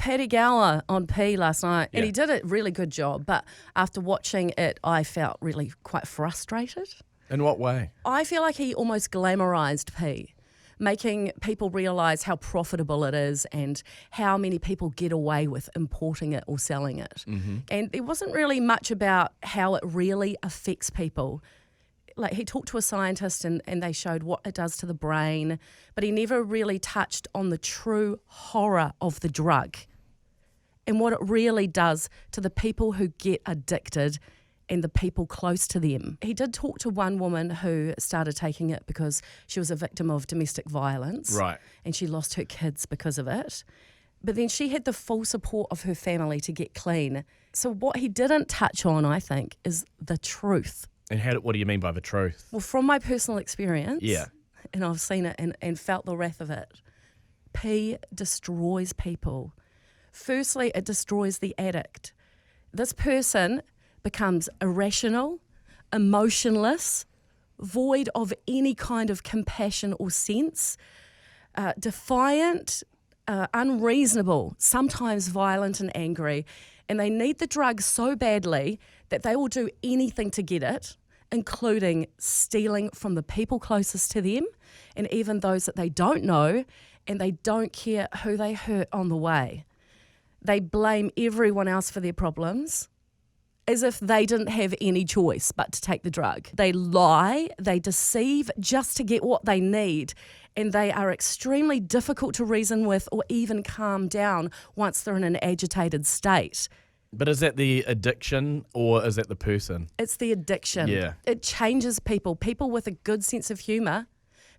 Paddy Gower on P last night, and Yeah. he did a really good job. But after watching it, I felt really quite frustrated. In what way? I feel like he almost glamourized P, making people realise how profitable it is and how many people get away with importing it or selling it. And there wasn't really much about how it really affects people. Like, he talked to a scientist and they showed what it does to the brain, but he never really touched on the true horror of the drug and what it really does to the people who get addicted and the people close to them. He did talk to one woman who started taking it because she was a victim of domestic violence. Right. And she lost her kids because of it. But then she had the full support of her family to get clean. So what he didn't touch on, I think, is the truth. And what do you mean by the truth? Well, from my personal experience, Yeah. and I've seen it and felt the wrath of it, P destroys people. Firstly, it destroys the addict. This person becomes irrational, emotionless, void of any kind of compassion or sense, defiant, unreasonable, sometimes violent and angry, and they need the drug so badly that they will do anything to get it, including stealing from the people closest to them and even those that they don't know, and they don't care who they hurt on the way. They blame everyone else for their problems, as if they didn't have any choice but to take the drug. They lie, they deceive just to get what they need, and they are extremely difficult to reason with or even calm down once they're in an agitated state. But is that the addiction or is that the person? It's the addiction. Yeah. It changes people. People with a good sense of humour,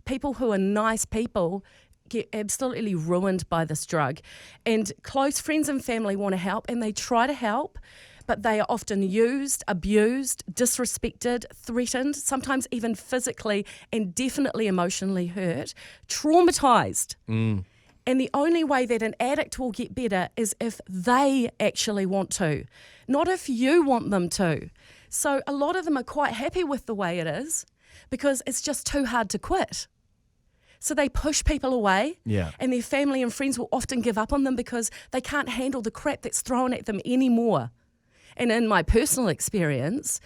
people who are nice people, get absolutely ruined by this drug. And close friends and family want to help, and they try to help, but they are often used, abused, disrespected, threatened, sometimes even physically and definitely emotionally hurt, traumatised. And the only way that an addict will get better is if they actually want to, not if you want them to. So a lot of them are quite happy with the way it is because it's just too hard to quit. So they push people away, Yeah. and their family and friends will often give up on them because they can't handle the crap that's thrown at them anymore. And in my personal experience,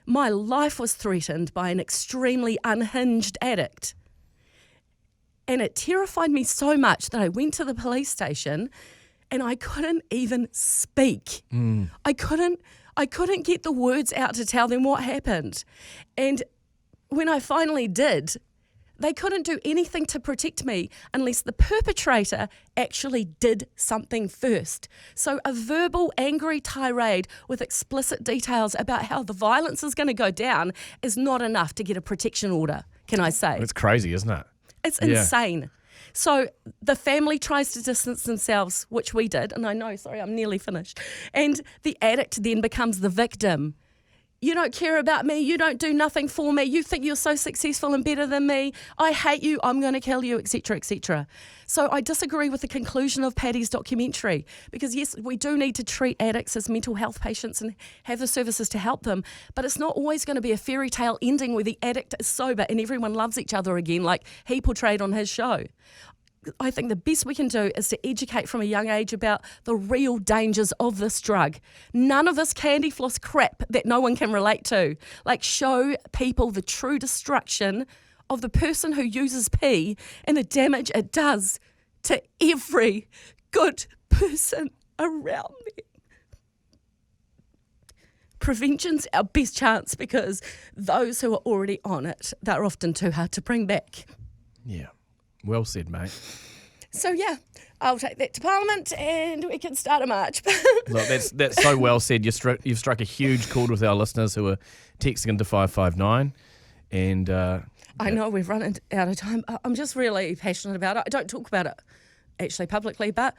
my life was threatened by an extremely unhinged addict. And it terrified me so much that I went to the police station and I couldn't even speak. I couldn't get the words out to tell them what happened. And when I finally did, they couldn't do anything to protect me unless the perpetrator actually did something first. So a verbal, angry tirade with explicit details about how the violence is going to go down is not enough to get a protection order, can I say? It's crazy, isn't it? It's Yeah. insane. So the family tries to distance themselves, which we did, and I know, sorry, I'm nearly finished. And the addict then becomes the victim. You don't care about me, you don't do nothing for me, you think you're so successful and better than me, I hate you, I'm going to kill you, etc., etc. So I disagree with the conclusion of Paddy's documentary because yes, we do need to treat addicts as mental health patients and have the services to help them, but it's not always going to be a fairy tale ending where the addict is sober and everyone loves each other again like he portrayed on his show. I think the best we can do is to educate from a young age about the real dangers of this drug. None of this candy floss crap that no one can relate to. Like, show people the true destruction of the person who uses P and the damage it does to every good person around them. Prevention's our best chance because those who are already on it, they're often too hard to bring back. Yeah. Well said, mate. So yeah, I'll take that to Parliament and we can start a march. Look, that's so well said. You've struck a huge chord with our listeners who are texting into 559. And I know we've run out of time. I'm just really passionate about it. I don't talk about it actually publicly, but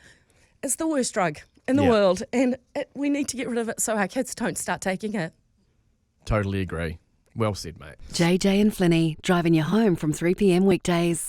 it's the worst drug in the world, and we need to get rid of it so our kids don't start taking it. Totally agree. Well said, mate. JJ and Flinny, driving you home from 3 p.m. weekdays.